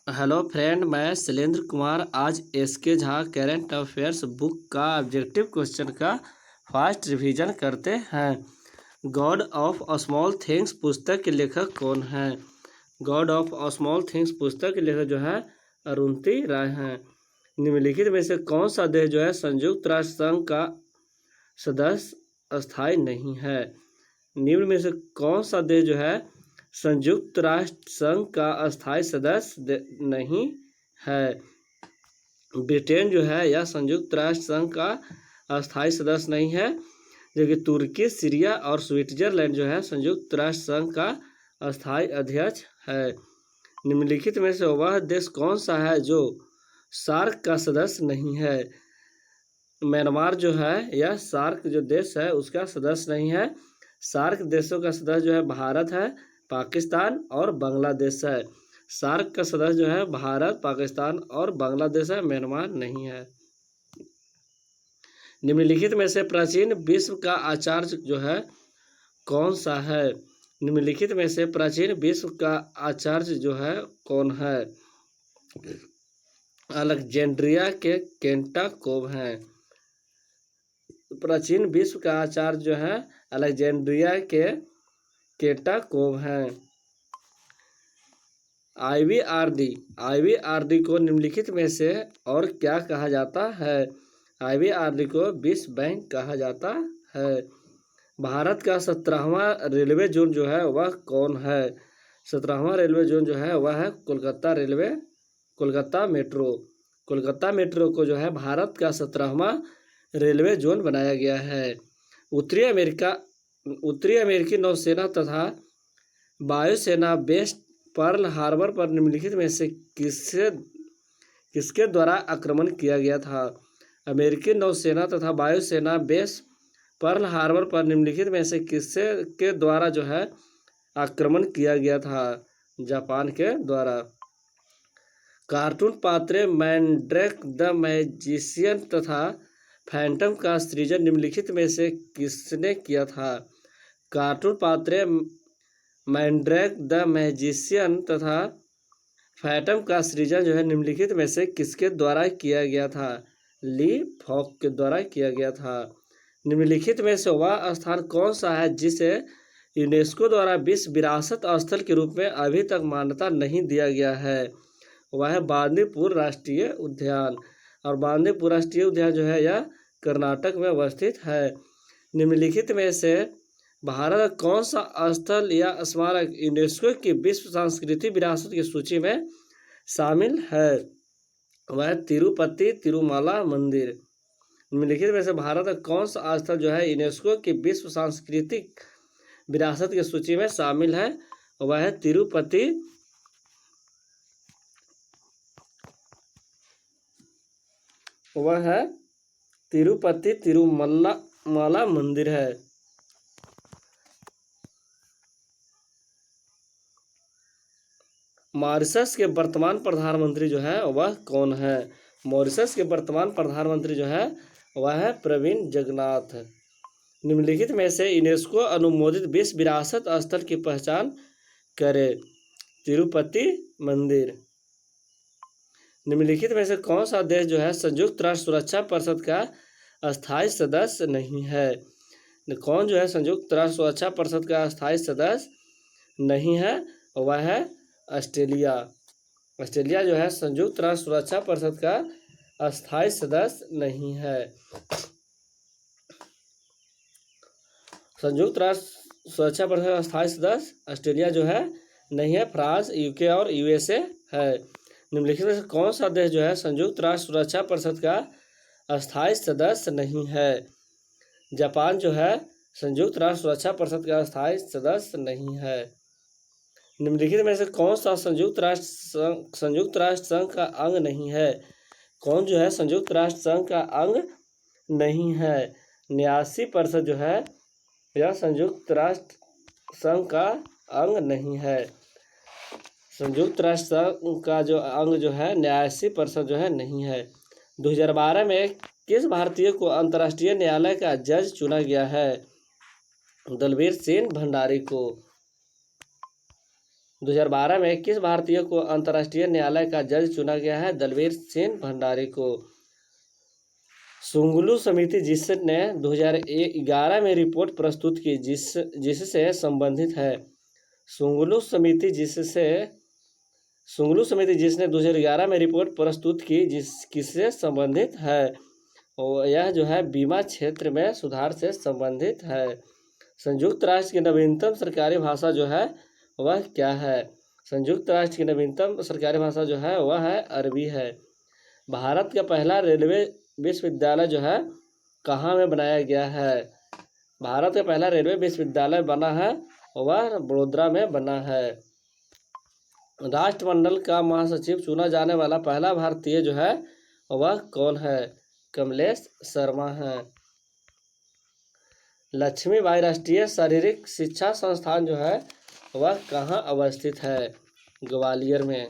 Hello friend, मैं शैलेंद्र कुमार आज SK Jha current affairs book का ऑब्जेक्टिव क्वेश्चन का फास्ट रिवीजन करते हैं। गॉड ऑफ स्मॉल थिंग्स पुस्तक के लेखक कौन हैं? गॉड ऑफ स्मॉल थिंग्स पुस्तक के लेखक जो है अरुंधति राय हैं। निम्नलिखित में से कौन सा देश जो है संयुक्त राष्ट्र संघ का सदस्य अस्थायी नहीं है? निम्न में से कौन सा देश जो है संयुक्त राष्ट्र संघ का अस्थायी सदस्य नहीं है? ब्रिटेन जो है यह संयुक्त राष्ट्र संघ का अस्थायी सदस्य नहीं है, जबकि तुर्की, सीरिया और स्विट्जरलैंड जो है संयुक्त राष्ट्र संघ का अस्थायी अध्यक्ष है। निम्नलिखित में से वह देश कौन सा है जो सार्क का सदस्य नहीं है? म्यांमार जो है यह सार्क जो देश है उसका सदस्य नहीं है। सार्क देशों का सदस्य जो है भारत है, पाकिस्तान और बांग्लादेश है। सार्क का सदस्य जो है भारत, पाकिस्तान और बांग्लादेश है, म्यांमार नहीं है। निम्नलिखित में से प्राचीन विश्व का आचार्य जो है कौन सा है? निम्नलिखित में से प्राचीन विश्व का आचार्य जो है कौन है? अलेक्जेंड्रिया के केंटाकोव हैं। प्राचीन विश्व का आचार्य जो है अलेक्जेंड्रिया के केंटाकोव हैं। आईवीआरडी को निम्नलिखित में से और क्या कहा जाता है? आईवीआरडी को विश्व बैंक कहा जाता है। भारत का 17वां रेलवे जोन जो है वह कौन है? 17वां रेलवे जोन जो है वह है कोलकाता मेट्रो। कोलकाता मेट्रो को जो है भारत का 17वां रेलवे जोन बनाया गया है। उत्तरी अमेरिकी नौसेना तथा वायुसेना बेस पर्ल हार्बर पर निम्नलिखित में से किसके द्वारा आक्रमण किया गया था? अमेरिकी नौसेना तथा वायुसेना बेस पर्ल हार्बर पर निम्नलिखित में से किसके द्वारा जो है आक्रमण किया गया था? जापान के द्वारा। कार्टून पात्र मैंड्रेक द मैजिशियन तथा फैंटम का सृजन निम्नलिखित में से किसने किया था? कार्टून पात्र मैंड्रेक द मैजिशियन तथा फैंटम का सृजन जो है निम्नलिखित में से किसके द्वारा किया गया था? ली फॉक के द्वारा किया गया था। निम्नलिखित में से वह स्थान कौन सा है जिसे यूनेस्को द्वारा विश्व विरासत स्थल के रूप में अभी तक मान्यता नहीं दिया गया है? वह है बांदीपुर राष्ट्रीय उद्यान। और बांदीपुर राष्ट्रीय उद्यान जो है यह कर्नाटक में अवस्थित है। निम्नलिखित में से भारत का कौन सा स्थल या स्मारक यूनेस्को की विश्व सांस्कृतिक विरासत की सूची में शामिल है? वह तिरुपति तिरुमाला मंदिर। निम्नलिखित में से भारत का कौन सा स्थल जो है यूनेस्को की विश्व सांस्कृतिक विरासत की सूची में शामिल है? वह है तिरुपति तिरुमाला मंदिर है। मॉरिशस के वर्तमान प्रधानमंत्री जो है वह कौन है? मॉरिशस के वर्तमान प्रधानमंत्री जो है वह है प्रवीण जगन्नाथ। निम्नलिखित में से यूनेस्को अनुमोदित विश्व विरासत स्थल की पहचान करे। तिरुपति मंदिर। निम्नलिखित में से कौन सा देश जो है संयुक्त राष्ट्र सुरक्षा परिषद का अस्थायी सदस्य नहीं है? कौन जो है संयुक्त राष्ट्र सुरक्षा परिषद का अस्थायी सदस्य नहीं है? वह है ऑस्ट्रेलिया। ऑस्ट्रेलिया जो है संयुक्त राष्ट्र सुरक्षा परिषद का अस्थायी सदस्य नहीं है। संयुक्त राष्ट्र सुरक्षा परिषद का अस्थायी सदस्य ऑस्ट्रेलिया जो है नहीं है। फ्रांस, यूके और यूएसए है। निम्नलिखित में से कौन सा देश जो है संयुक्त राष्ट्र सुरक्षा परिषद का अस्थायी सदस्य नहीं है? जापान जो है संयुक्त राष्ट्र सुरक्षा परिषद का अस्थायी सदस्य नहीं है। निम्नलिखित में से कौन सा संयुक्त राष्ट्र संघ का अंग नहीं है? कौन जो है संयुक्त राष्ट्र संघ का अंग नहीं है? 89% जो है यह संयुक्त राष्ट्र संघ का अंग नहीं है। संयुक्त राष्ट्र संघ का जो अंग जो है 89% जो है नहीं है। 2012 में किस भारतीय को अंतर्राष्ट्रीय न्यायालय का जज चुना गया है? दलबीर सिंह भंडारी को। 2012 में किस भारतीय को अंतर्राष्ट्रीय न्यायालय का जज चुना गया है? दलवीर सिंह भंडारी को। सुंगलू समिति जिसने 2011 में रिपोर्ट प्रस्तुत की जिससे संबंधित है। सुंगलू समिति जिसने 2011 में रिपोर्ट प्रस्तुत की किससे संबंधित है? और यह जो है बीमा क्षेत्र में सुधार से संबंधित है। संयुक्त राष्ट्र की नवीनतम सरकारी भाषा जो है वह क्या है? संयुक्त राष्ट्र की नवीनतम सरकारी भाषा जो है वह है अरबी है। भारत का पहला रेलवे विश्वविद्यालय जो है कहाँ में बनाया गया है? भारत का पहला रेलवे विश्वविद्यालय बना है वह बड़ोदरा में बना है। राष्ट्रमंडल का महासचिव चुना जाने वाला पहला भारतीय जो है वह कौन है? कमलेश शर्मा है। लक्ष्मीबाई राष्ट्रीय शारीरिक शिक्षा संस्थान जो है वह कहाँ अवस्थित है? ग्वालियर में।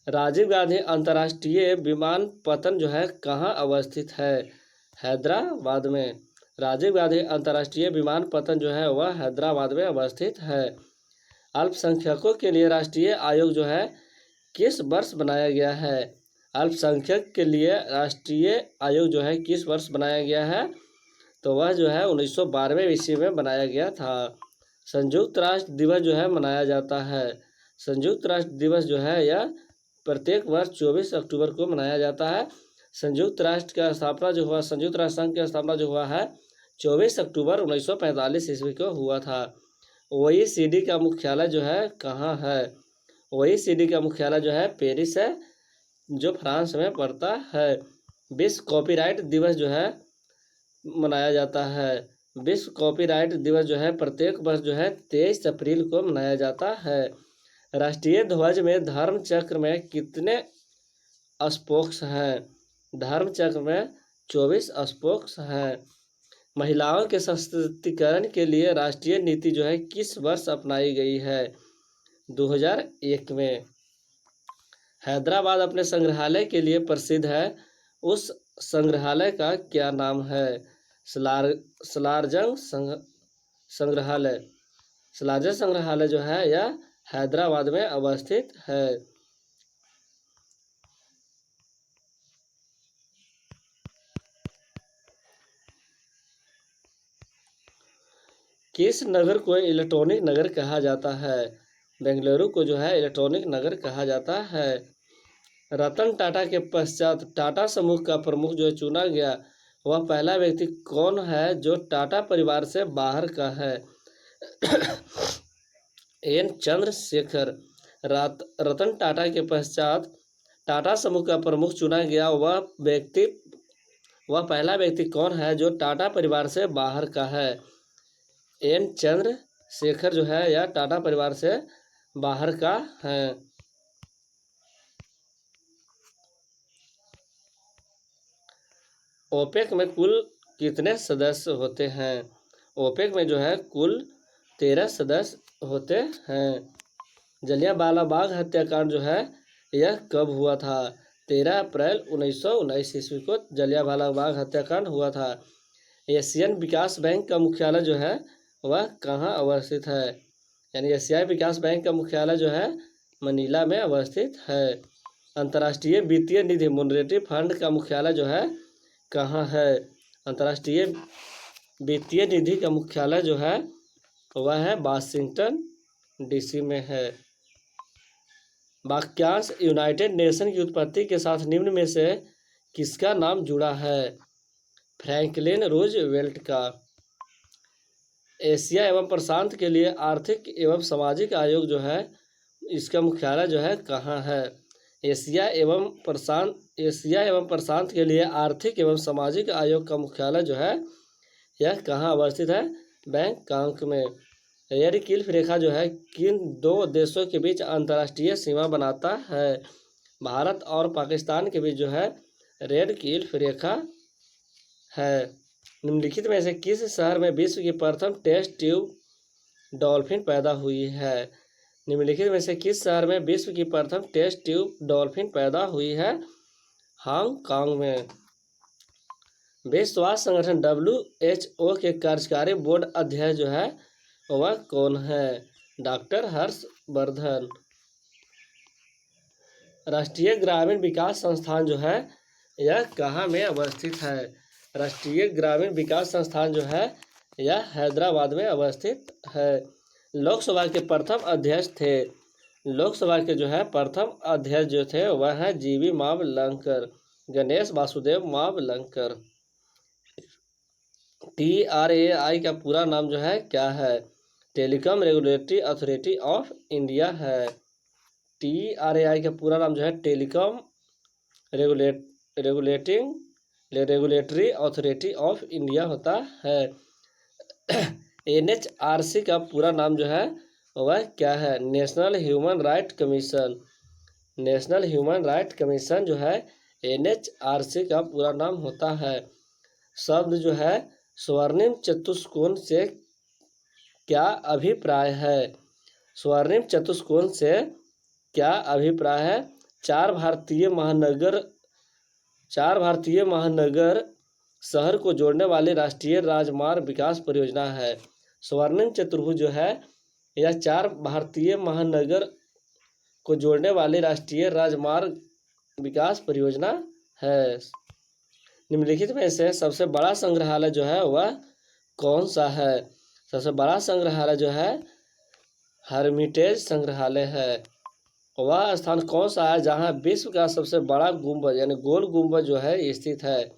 राजीव गांधी अंतर्राष्ट्रीय विमानपत्तन जो है कहाँ अवस्थित है? हैदराबाद में। राजीव गांधी अंतर्राष्ट्रीय विमानपत्तन जो है वह हैदराबाद में अवस्थित है। अल्पसंख्यकों के लिए राष्ट्रीय आयोग जो है किस वर्ष बनाया गया है? अल्पसंख्यक के लिए राष्ट्रीय आयोग जो है किस वर्ष बनाया गया है? तो वह जो है 1912वें ईस्वी में बनाया गया था। संयुक्त राष्ट्र दिवस जो है मनाया जाता है। संयुक्त राष्ट्र दिवस जो है यह प्रत्येक वर्ष 24 अक्टूबर को मनाया जाता है। संयुक्त राष्ट्र का स्थापना जो हुआ संयुक्त राष्ट्र संघ की स्थापना जो हुआ है 24 अक्टूबर 1945 ईस्वी को हुआ था। OECD का मुख्यालय जो है कहाँ है? OECD का मुख्यालय जो है पेरिस है जो फ्रांस में पड़ता है। विश्व कॉपीराइट दिवस जो है मनाया जाता है। विश्व कॉपीराइट दिवस जो है प्रत्येक वर्ष जो है 23 अप्रैल को मनाया जाता है। राष्ट्रीय ध्वज में धर्म चक्र में कितने स्पोक्स हैं? धर्म चक्र में 24 स्पोक्स हैं। महिलाओं के सशक्तिकरण के लिए राष्ट्रीय नीति जो है किस वर्ष अपनाई गई है? 2001 में। हैदराबाद अपने संग्रहालय के लिए प्रसिद्ध है। उस संग्रहालय का क्या नाम है? सलारजंग संग्रहालय। सलारजंग संग्रहालय जो है यह हैदराबाद में अवस्थित है। किस नगर को इलेक्ट्रॉनिक नगर कहा जाता है? बेंगलुरु को जो है इलेक्ट्रॉनिक नगर कहा जाता है। रतन टाटा के पश्चात टाटा समूह का प्रमुख जो चुना गया वह पहला व्यक्ति कौन है जो टाटा परिवार से बाहर का है? एन चंद्रशेखर। रतन टाटा के पश्चात टाटा समूह का प्रमुख चुना गया वह पहला व्यक्ति कौन है जो टाटा परिवार से बाहर का है? एन चंद्रशेखर जो है यह टाटा परिवार से बाहर का है। ओपेक में कुल कितने सदस्य होते हैं? ओपेक में जो है कुल 13 सदस्य होते हैं। जलियांवाला बाग हत्याकांड जो है यह कब हुआ था? 13 अप्रैल 1919 ईस्वी को जलियांवाला बाग हत्याकांड हुआ था। एशियन विकास बैंक का मुख्यालय जो है वह कहाँ अवस्थित है? यानी एशियाई विकास बैंक का मुख्यालय जो है मनीला में अवस्थित है। अंतर्राष्ट्रीय वित्तीय निधि मॉनेटरी फंड का मुख्यालय जो है कहाँ है? अंतर्राष्ट्रीय वित्तीय निधि का मुख्यालय जो है वह है वाशिंगटन DC में है। वाक्यांश यूनाइटेड नेशन की उत्पत्ति के साथ निम्न में से किसका नाम जुड़ा है? फ्रैंकलिन रूजवेल्ट का। एशिया एवं प्रशांत के लिए आर्थिक एवं सामाजिक आयोग जो है इसका मुख्यालय जो है कहाँ है? एशिया एवं प्रशांत के लिए आर्थिक एवं सामाजिक आयोग का मुख्यालय जो है यह कहाँ अवस्थित है? बैंकॉक में। रेड क्लिफ रेखा जो है किन दो देशों के बीच अंतर्राष्ट्रीय सीमा बनाता है? भारत और पाकिस्तान के बीच जो है रेड क्लिफ रेखा है। निम्नलिखित में से किस शहर में विश्व की प्रथम टेस्ट ट्यूब डॉल्फिन पैदा हुई है? निम्नलिखित में से किस शहर में विश्व की प्रथम टेस्ट ट्यूब डॉल्फिन पैदा हुई है? हांगकांग में। विश्व स्वास्थ्य संगठन WHO के कार्यकारी बोर्ड अध्यक्ष जो है वह कौन है? डॉक्टर हर्षवर्धन। राष्ट्रीय ग्रामीण विकास संस्थान जो है यह कहाँ में अवस्थित है? राष्ट्रीय ग्रामीण विकास संस्थान जो है यह हैदराबाद में अवस्थित है। लोकसभा के प्रथम अध्यक्ष थे, लोकसभा के जो है प्रथम अध्यक्ष जो थे वह है जीवी मावलंकर, गणेश वासुदेव मावलंकर। TRAI का पूरा नाम जो है क्या है? Telecom regulatory authority of India है। TRAI का पूरा नाम जो है telecom regulatory authority of India होता है। NHRC का पूरा नाम जो है वह क्या है? National human right commission. National human right commission जो है NHRC का पूरा नाम होता है। शब्द जो है स्वर्णिम चतुष्कोण से क्या अभिप्राय है? स्वर्णिम चतुष्कोण से क्या अभिप्राय है? चार भारतीय महानगर शहर को जोड़ने वाली राष्ट्रीय राजमार्ग विकास परियोजना है। स्वर्णिम चतुर्भुज जो है यह चार भारतीय महानगर को जोड़ने वाली राष्ट्रीय राजमार्ग विकास परियोजना है। निम्नलिखित में से सबसे बड़ा संग्रहालय जो है वह कौन सा है? सबसे बड़ा संग्रहालय जो है हर्मिटेज संग्रहालय है। वह स्थान कौन सा है जहां विश्व का सबसे बड़ा गुंबद यानी गोल गुंबद जो है स्थित है?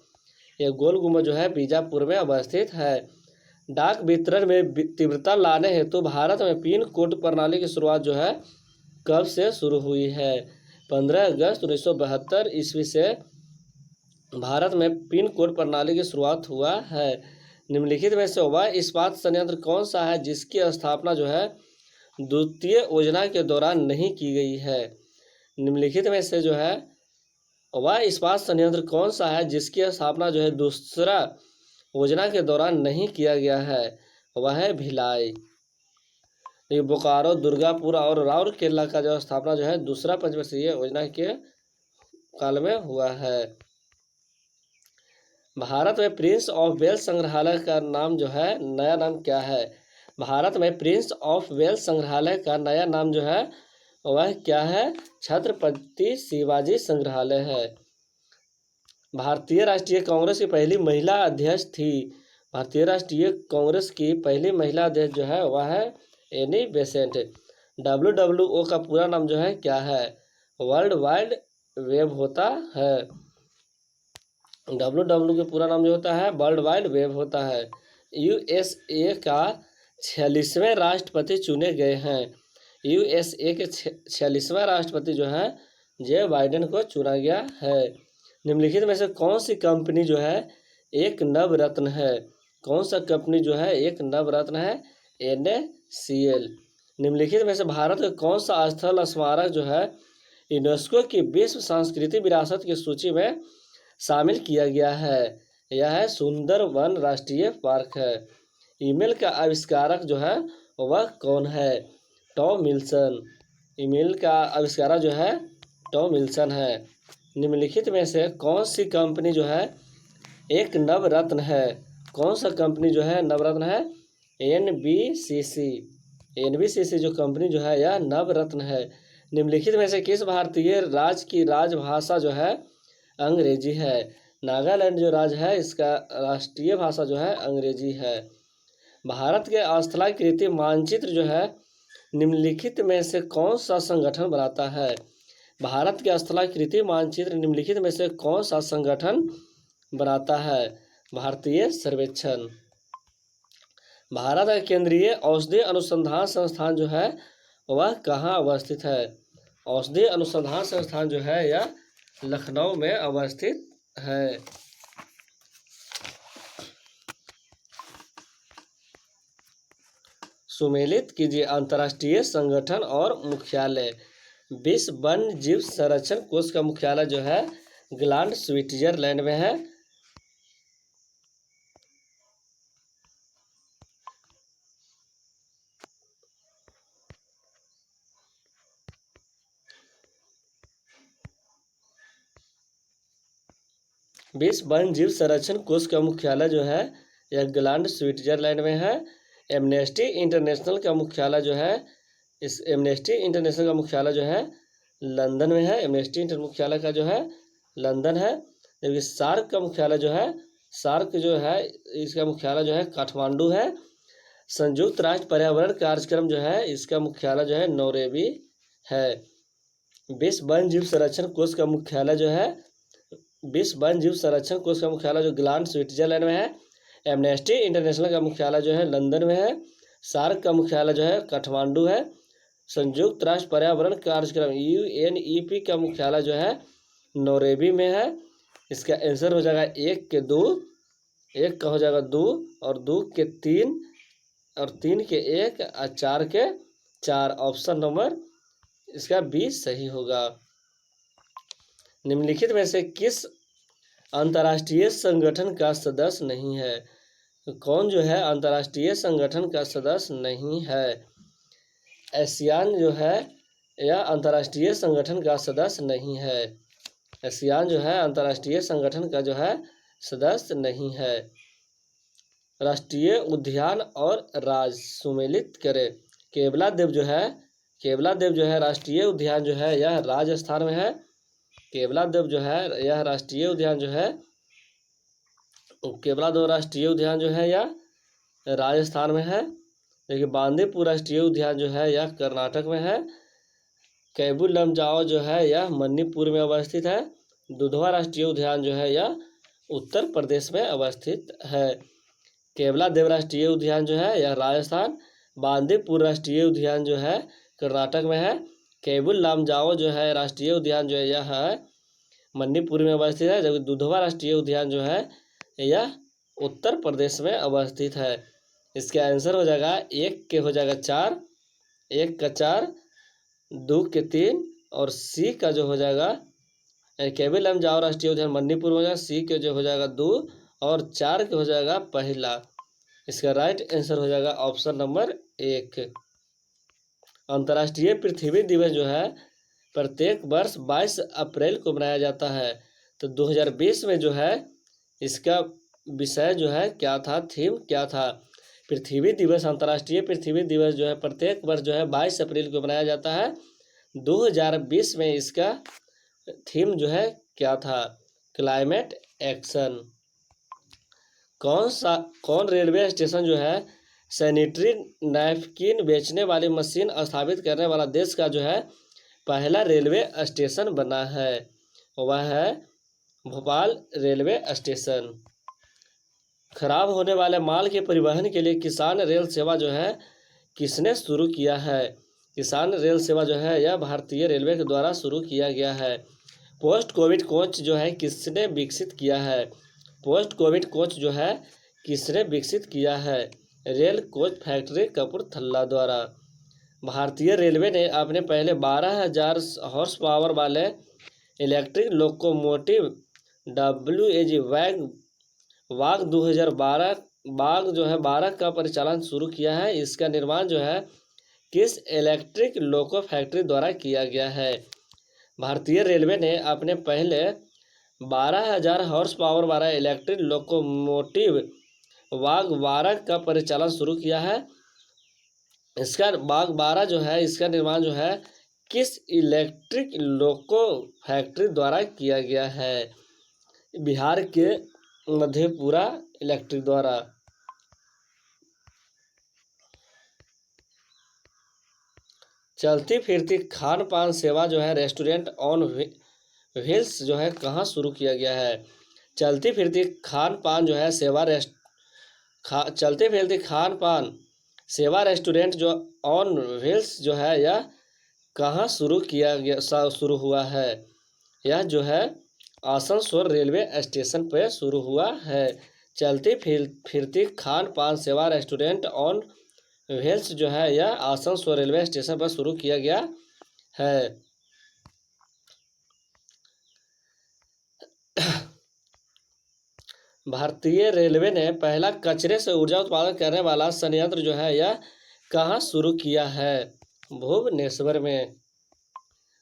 यह गोल गुंबद जो है बीजापुर में अवस्थित है। डाक वितरण में तीव्रता लाने हेतु भारत में पिन कोड प्रणाली की शुरुआत जो है कब से शुरू हुई है? 15 अगस्त 1972 ईस्वी से भारत में पिन कोड प्रणाली की शुरुआत हुआ है। निम्नलिखित में से वह इस्पात संयंत्र कौन सा है जिसकी स्थापना जो है द्वितीय योजना के दौरान नहीं की गई है? निम्नलिखित में से जो है वह इस्पात संयंत्र कौन सा है जिसकी स्थापना जो है दूसरा योजना के दौरान नहीं किया गया है? वह है भिलाई। ये बोकारो, दुर्गापुर और राउरकेला का जो स्थापना जो है दूसरा पंचवर्षीय योजना के काल में हुआ है। भारत में प्रिंस ऑफ वेल्स संग्रहालय का नाम जो है नया नाम क्या है? भारत में प्रिंस ऑफ वेल्स संग्रहालय का नया नाम जो है वह क्या है? छत्रपति शिवाजी संग्रहालय है। भारतीय राष्ट्रीय कांग्रेस की पहली महिला अध्यक्ष थी। भारतीय राष्ट्रीय कांग्रेस की पहली महिला अध्यक्ष जो है वह है एनी बेसेंट। WWO का पूरा नाम जो है क्या है? वर्ल्ड वाइड वेब होता है। WWO का पूरा नाम जो होता है वर्ल्ड वाइड वेब होता है। USA का 46वें राष्ट्रपति चुने गए हैं। USA के 46वां राष्ट्रपति जो है जे बाइडेन को चुना गया है। निम्नलिखित में से कौन सी कंपनी जो है एक नवरत्न है? कौन सा कंपनी जो है एक नवरत्न है? NACL। निम्नलिखित में से भारत का कौन सा स्थल स्मारक जो है यूनेस्को की विश्व सांस्कृतिक विरासत की सूची में शामिल किया गया है? यह है सुंदरवन राष्ट्रीय पार्क है। ईमेल का आविष्कारक जो है वह कौन है? Tom Wilson. ईमेल का आविष्कारक जो है टॉम विल्सन है। निम्नलिखित में से कौन सी कंपनी जो है एक नवरत्न है? कौन सा कंपनी जो है नवरत्न है? NBCC। NBCC जो कंपनी जो है यह नवरत्न है। निम्नलिखित में से किस भारतीय राज्य की राजभाषा जो है अंग्रेजी है? नागालैंड जो राज्य है इसका राष्ट्रीय भाषा जो है अंग्रेजी है। भारत के स्थलाकृति मानचित्र जो है निम्नलिखित में से कौन सा संगठन बनाता है? भारत के स्थलाकृति मानचित्र निम्नलिखित में से कौन सा संगठन बनाता है? भारतीय सर्वेक्षण। भारत का केंद्रीय औषधि अनुसंधान संस्थान जो है वह कहाँ अवस्थित है? औषधि अनुसंधान संस्थान जो है यह लखनऊ में अवस्थित है। सुमेलित कीजिए अंतर्राष्ट्रीय संगठन और मुख्यालय। विश्व वन्य जीव संरक्षण कोष का मुख्यालय जो है ग्लांड स्विट्जरलैंड में है। विश्व वन्य जीव संरक्षण कोष का मुख्यालय जो है यह ग्लांड स्विट्जरलैंड में है। एमनेस्टी इंटरनेशनल का मुख्यालय जो है इस एमनेस्टी इंटरनेशनल का मुख्यालय जो है लंदन में है। एमनेस्टी इंटर मुख्यालय का जो है लंदन है। जबकि सार्क का मुख्यालय जो है, सार्क जो है इसका मुख्यालय जो है काठमांडू है। संयुक्त राष्ट्र पर्यावरण कार्यक्रम जो है इसका मुख्यालय जो है नौरोबी है। विश्व वन्य जीव संरक्षण कोष का मुख्यालय जो है, विश्व वन्य जीव संरक्षण कोष का मुख्यालय जो ग्लान स्विट्जरलैंड में है। एमनेस्टी इंटरनेशनल का मुख्यालय जो है लंदन में है। सार्क का मुख्यालय जो है काठमांडू है। संयुक्त राष्ट्र पर्यावरण कार्यक्रम UNEP का मुख्यालय जो है नौरोबी में है। इसका आंसर हो जाएगा 1 के 2, 1 का हो जाएगा 2 और 2 के 3 और 3 के 1 और 4 के 4। ऑप्शन नंबर इसका 20 सही होगा। निम्नलिखित में से किस अंतर्राष्ट्रीय संगठन का सदस्य नहीं है? कौन जो है अंतर्राष्ट्रीय संगठन का सदस्य नहीं है? एशियान जो है यह अंतर्राष्ट्रीय संगठन का सदस्य नहीं है। एशियान जो है अंतर्राष्ट्रीय संगठन का जो है सदस्य नहीं है। राष्ट्रीय उद्यान और राज्य सुमेलित करें। केवला देव जो है, केवला देव जो है राष्ट्रीय उद्यान जो है यह राजस्थान में है। केवला देव जो है यह राष्ट्रीय उद्यान जो है, केवला देव राष्ट्रीय उद्यान जो है यह राजस्थान में है। देखिए बांदीपुर राष्ट्रीय उद्यान जो है यह कर्नाटक में है। कैबुल लमजाओ जो है यह मणिपुर में अवस्थित है। दुधवा राष्ट्रीय उद्यान जो है यह उत्तर प्रदेश में अवस्थित है। केवला देव राष्ट्रीय उद्यान जो है यह राजस्थान। बांदीपुर राष्ट्रीय उद्यान जो है कर्नाटक में है। कैबुल लमजाओ जो है राष्ट्रीय उद्यान जो है यह है मणिपुर में अवस्थित है। जबकि दुधवा राष्ट्रीय उद्यान जो है यह उत्तर प्रदेश में अवस्थित है। इसका आंसर हो जाएगा 1 के हो जाएगा 4, 1 का 4, 2 के 3 और सी का जो हो जाएगा कैबुल लमजाओ राष्ट्रीय उद्यान मणिपुर में हो जाएगा। सी के जो हो जाएगा 2 और 4 के हो जाएगा पहला। इसका राइट आंसर हो जाएगा ऑप्शन नंबर 1। अंतर्राष्ट्रीय पृथ्वी दिवस जो है प्रत्येक वर्ष 22 अप्रैल को मनाया जाता है। तो 2020 में जो है इसका विषय जो है क्या था, थीम क्या था? पृथ्वी दिवस, अंतर्राष्ट्रीय पृथ्वी दिवस जो है प्रत्येक वर्ष जो है 22 अप्रैल को मनाया जाता है। 2020 में इसका थीम जो है क्या था? Climate action. कौन रेलवे स्टेशन जो है सैनिटरी नैपकिन बेचने वाली मशीन स्थापित करने वाला देश का जो है पहला रेलवे स्टेशन बना है? वह है भोपाल रेलवे स्टेशन। खराब होने वाले माल के परिवहन के लिए किसान रेल सेवा जो है किसने शुरू किया है? किसान रेल सेवा जो है यह भारतीय रेलवे के द्वारा शुरू किया गया है। पोस्ट कोविड कोच जो है किसने विकसित किया है? पोस्ट कोविड कोच जो है किसने विकसित किया है? रेल कोच फैक्ट्री कपूरथला द्वारा। भारतीय रेलवे ने अपने पहले 12,000 हॉर्स पावर वाले इलेक्ट्रिक लोकोमोटिव WAG वाग 2012 बाग जो है 12 का परिचालन शुरू किया है। इसका निर्माण जो है किस इलेक्ट्रिक लोको फैक्ट्री द्वारा किया गया है? भारतीय रेलवे ने अपने पहले 12,000 हॉर्स पावर वाला इलेक्ट्रिक लोकोमोटिव वाग 12 का परिचालन शुरू किया है। इसका वाग 12 जो है इसका निर्माण जो है किस इलेक्ट्रिक लोको फैक्ट्री द्वारा किया गया है? बिहार के मधेपुरा इलेक्ट्रिक द्वारा। चलती फिरती खान पान सेवा जो है रेस्टोरेंट ऑन व्हील्स जो है कहाँ शुरू किया गया है? चलती फिरती खान पान जो है सेवा चलती फिरती खान पान सेवा रेस्टोरेंट जो ऑन व्हील्स जो है यह कहाँ शुरू किया गया शुरू हुआ है? यह जो है आसनसोल रेलवे स्टेशन पर शुरू हुआ है। चलती फिरती खान पान सेवा रेस्टोरेंट ऑन व्हील्स जो है यह आसनसोल रेलवे स्टेशन पर शुरू किया गया है। भारतीय रेलवे ने पहला कचरे से ऊर्जा उत्पादन करने वाला संयंत्र जो है यह कहाँ शुरू किया है? भुवनेश्वर में।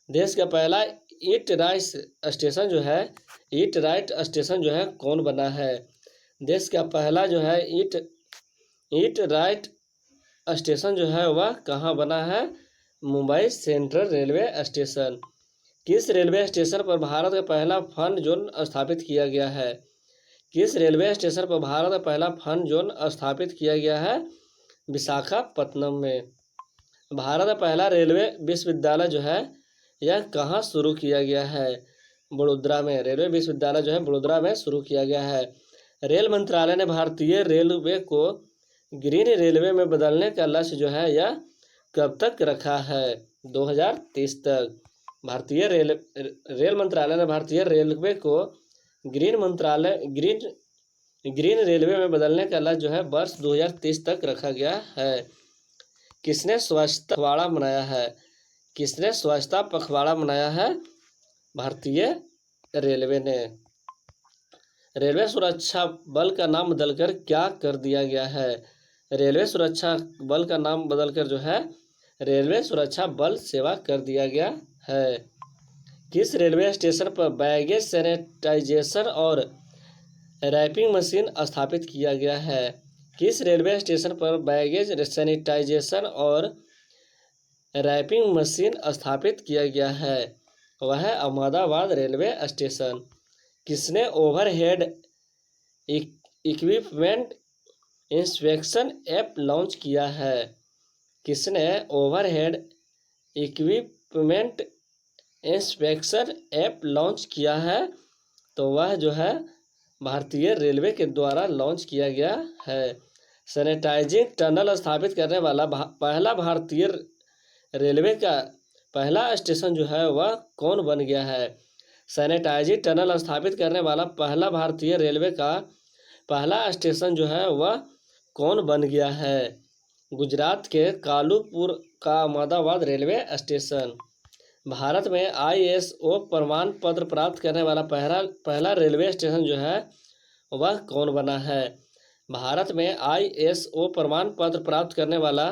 देश का पहला ईट राइट स्टेशन जो है कौन बना है? देश का पहला जो है ईट राइट स्टेशन जो है वह कहाँ बना है? Mumbai central railway station. किस रेलवे स्टेशन पर भारत का पहला फन जोन स्थापित किया गया है? किस रेलवे स्टेशन पर भारत का पहला फन जोन स्थापित किया गया है? विशाखापत्तनम में। भारत का पहला रेलवे विश्वविद्यालय जो है यह कहाँ शुरू किया गया है? वडोदरा में। रेलवे विश्वविद्यालय जो है वडोदरा में शुरू किया गया है। रेल मंत्रालय ने भारतीय रेलवे को ग्रीन रेलवे में बदलने का लक्ष्य जो है यह कब तक रखा है? 2030 तक। रेल मंत्रालय ने भारतीय रेलवे को ग्रीन रेलवे में बदलने का लक्ष्य जो है वर्ष 2030 तक रखा गया है। किसने स्वच्छता पखवाड़ा मनाया है? किसने स्वच्छता पखवाड़ा मनाया है? भारतीय रेलवे ने। रेलवे सुरक्षा बल का नाम बदलकर क्या कर दिया गया है? रेलवे सुरक्षा बल का नाम बदलकर जो है रेलवे सुरक्षा बल सेवा कर दिया गया है। किस रेलवे स्टेशन पर बैगेज सैनिटाइजेशन और रैपिंग मशीन स्थापित किया गया है? किस रेलवे स्टेशन पर बैगेज सैनिटाइजेशन और रैपिंग मशीन स्थापित किया गया है? वह है अहमदाबाद रेलवे स्टेशन। किसने overhead equipment inspection app launch किया है? किसने overhead equipment inspection app launch किया है? तो वह जो है भारतीय रेलवे के द्वारा लॉन्च किया गया है। सैनिटाइजिंग टनल स्थापित करने वाला पहला भारतीय रेलवे का पहला स्टेशन जो है वह कौन बन गया है? सैनिटाइजिंग टनल स्थापित करने वाला पहला भारतीय रेलवे का पहला स्टेशन जो है वह कौन बन गया है? गुजरात के कालूपुर का अहमदाबाद रेलवे स्टेशन। भारत में ISO प्रमाण पत्र प्राप्त करने वाला पहला रेलवे स्टेशन जो है वह कौन बना है? भारत में ISO प्रमाण पत्र प्राप्त करने वाला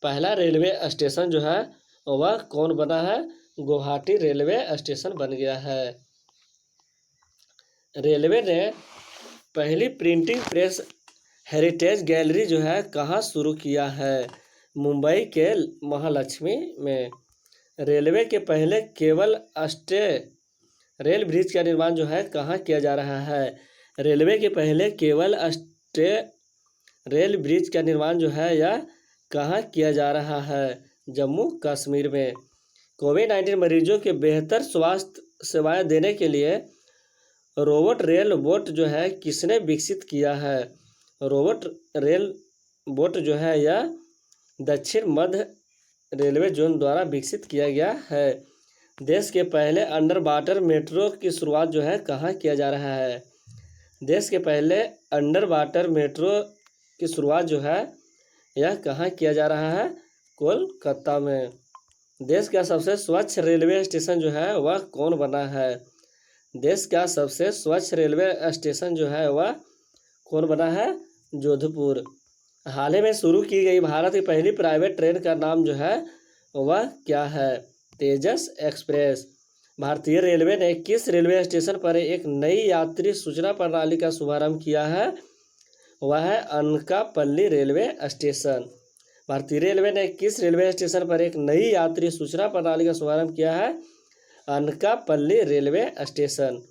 पहला रेलवे स्टेशन जो है वह कौन बना है? गुवाहाटी रेलवे स्टेशन बन गया है। रेलवे ने पहली प्रिंटिंग प्रेस हेरिटेज गैलरी जो है कहाँ शुरू किया है? मुंबई के महालक्ष्मी में। रेलवे के पहले केबल स्टे रेल ब्रिज का निर्माण जो है कहाँ किया जा रहा है? रेलवे के पहले केबल स्टे रेल ब्रिज का निर्माण जो है यह कहाँ किया जा रहा है? जम्मू कश्मीर में। कोविड-19 मरीजों के बेहतर स्वास्थ्य सेवाएं देने के लिए रोबोट रेल बोट जो है किसने विकसित किया है? रोबोट रेल बोट जो है यह दक्षिण मध्य रेलवे जोन द्वारा विकसित किया गया है। देश के पहले अंडर वाटर मेट्रो की शुरुआत जो है कहाँ किया जा रहा है? देश के पहले अंडर वाटर मेट्रो की शुरुआत जो है यह कहाँ किया जा रहा है? कोलकाता में। देश का सबसे स्वच्छ रेलवे स्टेशन जो है वह कौन बना है? देश का सबसे स्वच्छ रेलवे स्टेशन जो है वह कौन बना है? जोधपुर। हाल ही में शुरू की गई भारत की पहली प्राइवेट ट्रेन का नाम जो है वह क्या है? तेजस एक्सप्रेस। भारतीय रेलवे ने किस रेलवे स्टेशन पर एक नई यात्री सूचना प्रणाली का शुभारंभ किया है? वह है अनकापल्ली रेलवे स्टेशन। भारतीय रेलवे ने किस रेलवे स्टेशन पर एक नई यात्री सूचना प्रणाली का शुभारंभ किया है? Anakapalli railway station.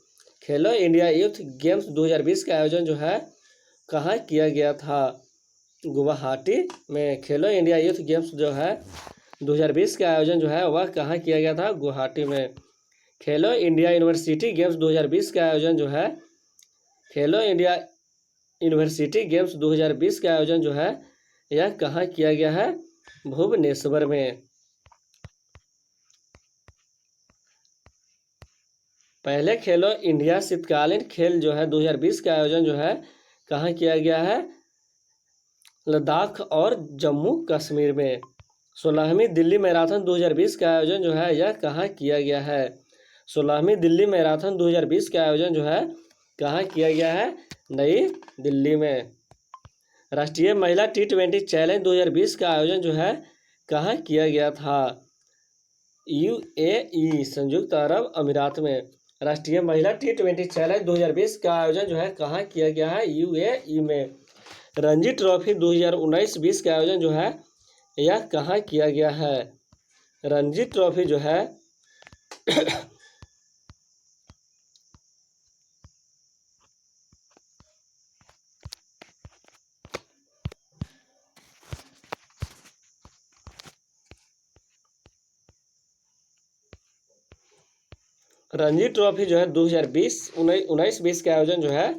खेलो इंडिया यूथ गेम्स 2020 का आयोजन जो है कहाँ किया गया था? गुवाहाटी में। खेलो इंडिया यूथ गेम्स जो है 2020 का आयोजन जो है वह कहाँ किया गया था? गुवाहाटी में। खेलो इंडिया यूनिवर्सिटी गेम्स 2020 का आयोजन जो है खेलो इंडिया यूनिवर्सिटी गेम्स 2020 का आयोजन जो है यह कहाँ किया गया है? भुवनेश्वर में। पहले खेलो इंडिया शीतकालीन खेल जो है 2020 का आयोजन जो है कहाँ किया गया है? लद्दाख और जम्मू कश्मीर में। 16वीं दिल्ली मैराथन 2020 का आयोजन जो है यह कहाँ किया गया है? 16वीं दिल्ली मैराथन 2020 का आयोजन जो है कहाँ किया गया है? नई दिल्ली में। राष्ट्रीय महिला T20 चैलेंज 2020 का आयोजन जो है कहाँ किया गया था? UAE संयुक्त अरब अमीरात में। राष्ट्रीय महिला T20 चैलेंज 2020 का आयोजन जो है कहाँ किया गया है? UAE में। रणजी ट्रॉफी 2019-20 का आयोजन जो है यह कहाँ किया गया है? रणजी ट्रॉफी जो है रणजी ट्रॉफी जो है 2020 19-20 का आयोजन जो है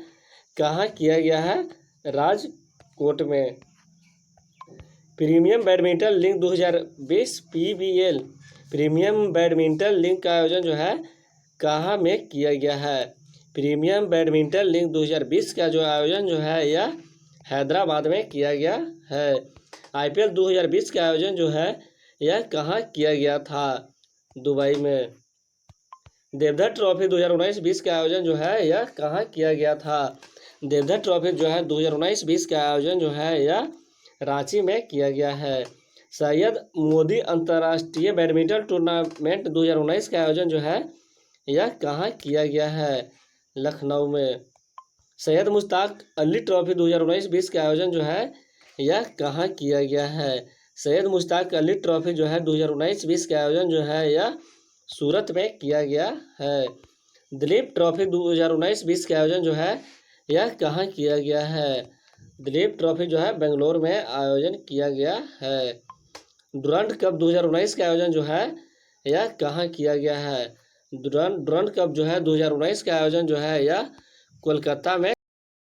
कहाँ किया गया है? राजकोट में। Premium badminton league 2020 PBL premium badminton league का आयोजन जो है कहाँ में किया गया है? प्रीमियम बैडमिंटन लीग 2020 का जो आयोजन जो है यह हैदराबाद में किया गया है। IPL 2020 का आयोजन जो है यह कहाँ किया गया था? दुबई में। देवधर ट्रॉफी 2019-20 का आयोजन जो है यह कहाँ किया गया था? देवधर ट्रॉफी जो है 2019-20 का आयोजन जो है यह रांची में किया गया है। सैयद मोदी अंतर्राष्ट्रीय बैडमिंटन टूर्नामेंट 2019 का आयोजन जो है यह कहाँ किया गया है? लखनऊ में। सैयद मुश्ताक अली ट्रॉफी 2019-20 का आयोजन जो है यह कहाँ किया गया है? सैयद मुश्ताक अली ट्रॉफी जो है 2019-20 का आयोजन जो है यह सूरत में किया गया है। दिलीप ट्रॉफी 2019-20 का आयोजन जो है यह कहाँ किया गया है? दिलीप ट्रॉफी जो है बेंगलोर में आयोजन किया गया है। डुरंड कप 2019 का आयोजन जो है यह कहाँ किया गया है? डुरंड कप जो है 2019 का आयोजन जो है यह कोलकाता में